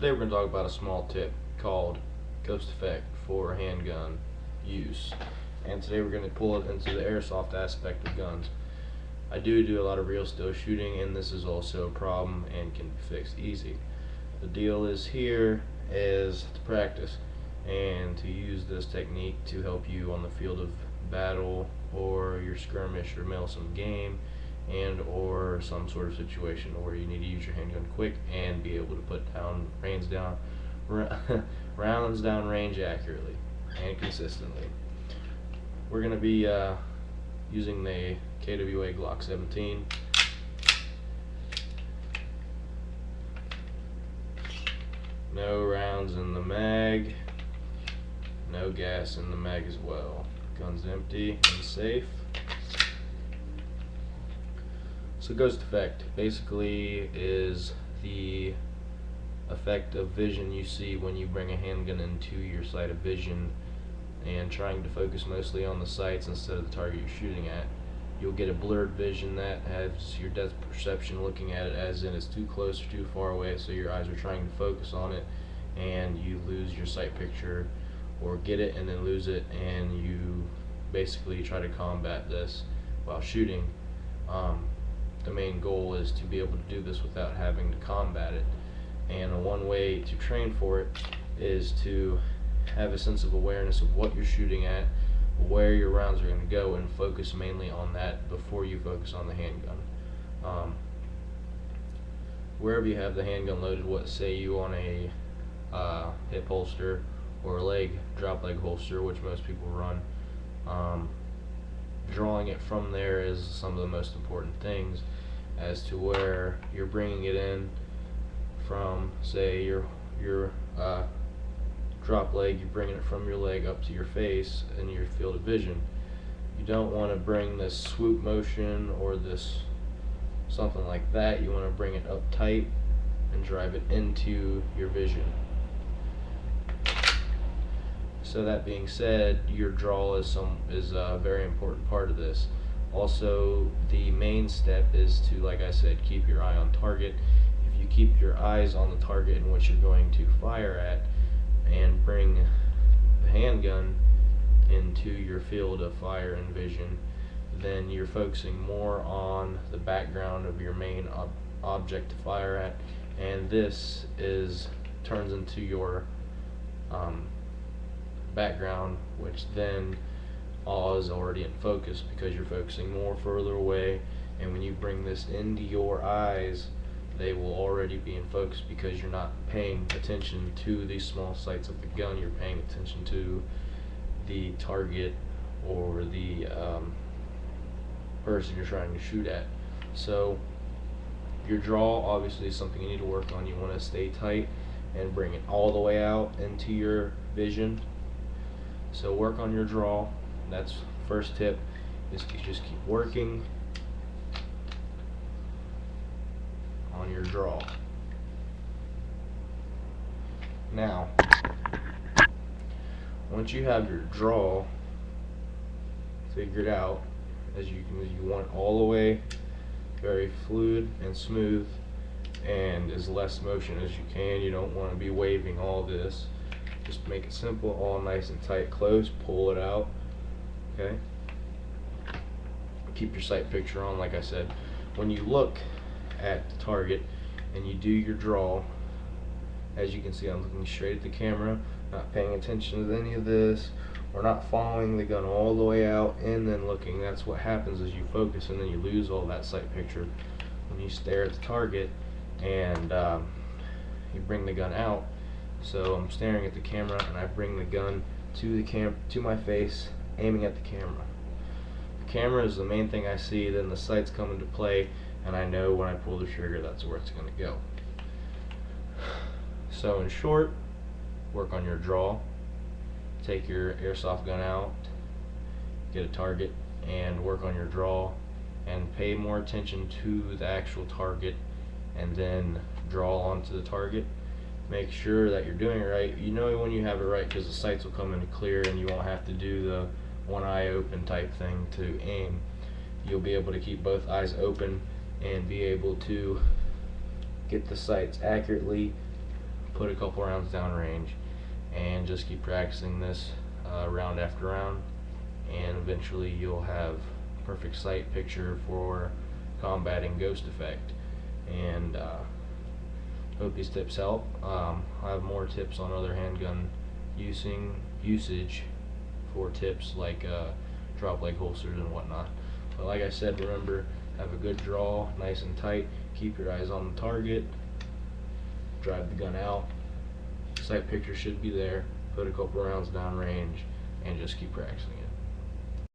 Today we're going to talk about a small tip called Ghost Effect for handgun use. And today we're going to pull it into the airsoft aspect of guns. I do a lot of real still shooting, and this is also a problem and can be fixed easy. The deal is here is to practice and to use this technique to help you on the field of battle or your skirmish or mail some game and or some sort of situation where you need to use your handgun quick and be able to put down rounds down range accurately and consistently. We're going to be using the KWA Glock 17. No rounds in the mag, no gas in the mag as well. Gun's empty and safe. So Ghost Effect basically is the effect of vision you see when you bring a handgun into your sight of vision and trying to focus mostly on the sights instead of the target you're shooting at. You'll get a blurred vision that has your depth perception looking at it as in it's too close or too far away, so your eyes are trying to focus on it and you lose your sight picture, or get it and then lose it, and you basically try to combat this while shooting. The main goal is to be able to do this without having to combat it, and one way to train for it is to have a sense of awareness of what you're shooting at, where your rounds are going to go, and focus mainly on that before you focus on the handgun. Wherever you have the handgun loaded, what say you on a hip holster or a drop leg holster, which most people run, drawing it from there is some of the most important things as to where you're bringing it in from. Say your drop leg, you're bringing it from your leg up to your face and your field of vision. You don't want to bring this swoop motion or this something like that. You want to bring it up tight and drive it into your vision. So that being said, your draw is a very important part of this. Also, the main step is to, like I said, keep your eye on target. If you keep your eyes on the target in which you're going to fire at and bring the handgun into your field of fire and vision, then you're focusing more on the background of your main object to fire at, and this turns into your background, which then is already in focus because you're focusing more further away, and when you bring this into your eyes, they will already be in focus because you're not paying attention to these small sights of the gun. You're paying attention to the target or the person you're trying to shoot at. So your draw obviously is something you need to work on. You want to stay tight and bring it all the way out into your vision. So work on your draw. That's first tip, is to just keep working on your draw. Now, once you have your draw figured out, as you want all the way very fluid and smooth and as less motion as you can. You don't want to be waving all this. Just make it simple, all nice and tight, close, pull it out, okay? Keep your sight picture on, like I said. When you look at the target and you do your draw, as you can see, I'm looking straight at the camera, not paying attention to any of this, or not following the gun all the way out and then looking. That's what happens is you focus and then you lose all that sight picture. When you stare at the target and you bring the gun out, so I'm staring at the camera and I bring the gun to my face, aiming at the camera. The camera is the main thing I see, then the sights come into play, and I know when I pull the trigger that's where it's going to go. So in short, work on your draw, take your airsoft gun out, get a target, and work on your draw, and pay more attention to the actual target, and then draw onto the target. Make sure that you're doing it right. You know when you have it right because the sights will come in clear and you won't have to do the one eye open type thing to aim. You'll be able to keep both eyes open and be able to get the sights accurately put a couple rounds down range, and just keep practicing this round after round, and eventually you'll have perfect sight picture for combating ghost effect. And hope these tips help. I have more tips on other handgun usage for tips like drop leg holsters and whatnot. But like I said, remember, have a good draw, nice and tight, keep your eyes on the target, drive the gun out, sight picture should be there, put a couple rounds down range, and just keep practicing it.